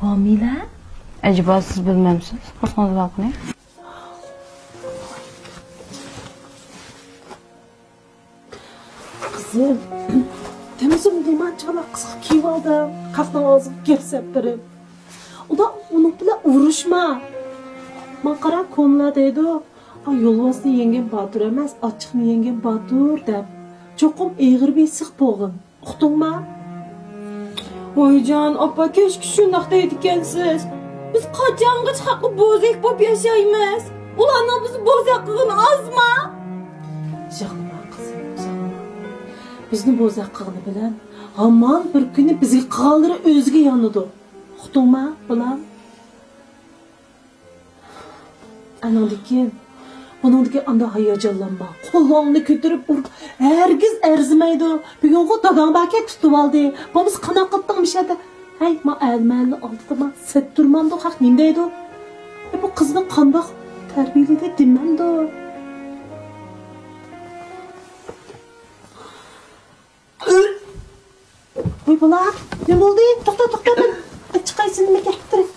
Hamile? Acaba siz bilmemsiz? Korkmanız bakmayın. Kızım, temizim limançala kısık kiyip aldım. Kafna ağzım gevseptirip. O da onun bile uğraşma. Makara konular deydi o. Yolvasını yengen Batur emas, açıqını yengen Batur deb. Çokum eğir bir sık boğun. Uqtun mu? Oycan, apa keşke şundaq deydikensiz. Biz qaçangıç haqqı bozak bop yaşaymiz. Ulanlar bizi bozak qığın azma. Yağma kızım, yağma. Bizni bozak qığını bilen, aman bir günü bizi qaldırı özgü yanıdı. Uqtun mu, bulan? Anandikin, bunundaki anda hayacanlanma. Kollarını kötürüp ur. Hergiz erzimeydi. Bir gün o dadan belki tutup aldı. Babası kanak kıttın bir şeyde. Hey, ma elmelini aldı ma. Set durmamdı o hak nindeydi o. Bu kızın kandak terbiyeli de dinmemdi o. Uy bula, ne oldu? Tokta ben. Çıkaysın mı getirip.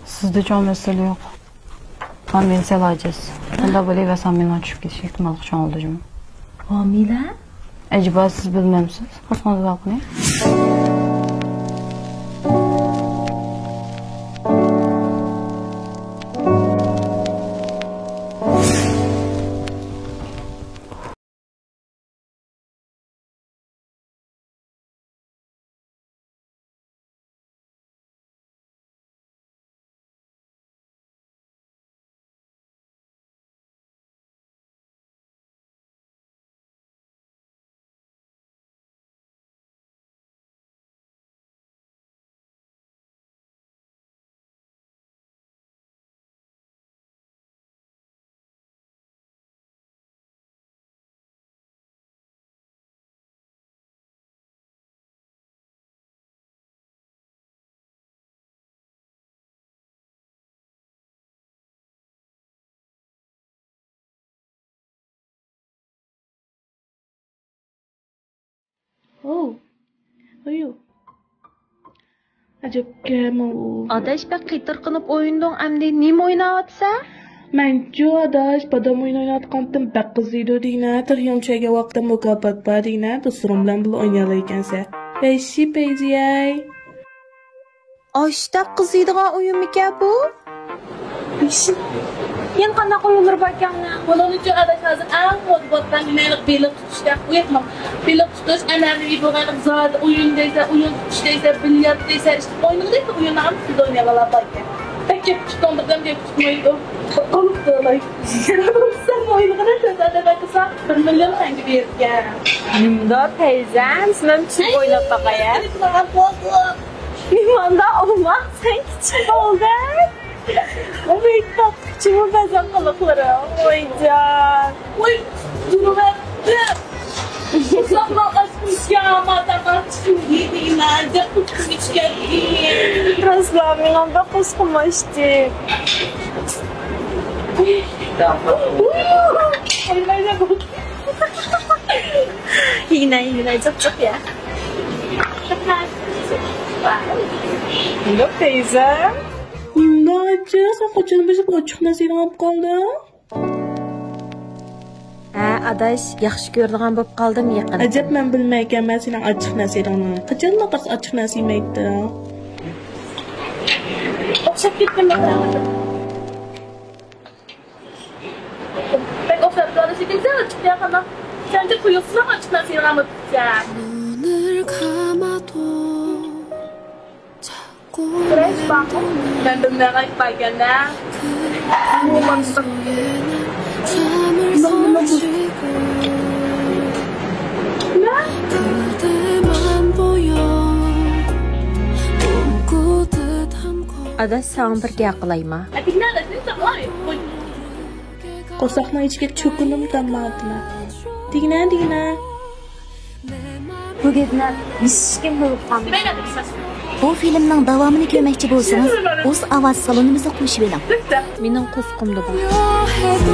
Sizde çok mesele yok. Ben beni selacağız. Onda böyle ve sen beni açıp gidecek ihtimal şu an olacağım. Hamile? Acaba siz bilmemsiz? Korkmanız bakmayın. Oh, ayo. Acaba o. Adaş bak kıytırkınıp oyundun emdi nim oynavatsa? Mencu adaş badam oyun oynatqandım bak qiziydi deyna tiriyamchaga vaqtim mukofot bor deyna do'stlarim bilan birga o'ynalaykansa. Beshi pejiyay. Aşta kızıydığa oyun mike bu? Beshi. Yen qana qoyulur bakana? Bunun için adaş hazır en modbotdan dinaylik bilik tutuşda uyatmam. Bilik tutuş önemli bir zat oyundaysa oyun tutuşdaysa bilyattaysa işte oyundaysa oyunlarını siz oynayalamayken. Peki tutunduklarım diye tutmaydı. Kalıp da olay. Sen oyunlarına sözlerle bakırsan 1 milyon hangi bir yer. Nimda teyzem, sinem küçük oynat bakaya. Nimanda olmak sen küçük oldun. O büyük tatlı küçüğümü bezen kalıkları. Oy can. Oy durum etti. Uzakla aşkım ya madem çıkım giydiğim halde kutkum hiç geldiğim. Raslamın anda kuskumaştı. Yine çok ya. Yok teyzem. İmdacı sen kaçını bizim açık nasıl alıp kaldı? Adaş yaxshi ko'rdigan bo'lib qoldim yaqin. Ajab men bilmayman sening ochiq narsangni. Qachon naqas ochiq narsangni aytdi? O'xshab ketdim men. Ben o'xshab qolish ekan sen ochiq yaqinda. Sence qo'yibsan ochiq narsangni qamab 눈을 감아도 자꾸 Fresh bang. Ben bilmem aytmaganlar. Romantik. 잠을 설치고 그대만 보여 꿈꾸듯 함고 Adaş sana birga qilayma. Atinglar sen saqlay. Qo'rsaqni ichiga cho'kinib damladima. Digna. 내 Bugünle miskin bulup kaldı. Demeyle de ses. Bu filmning davomini ko'rmoqchi bo'lsangiz, o'z ovoz salonimizga qo'shib oling. Mening qo'sqimda bu. 해도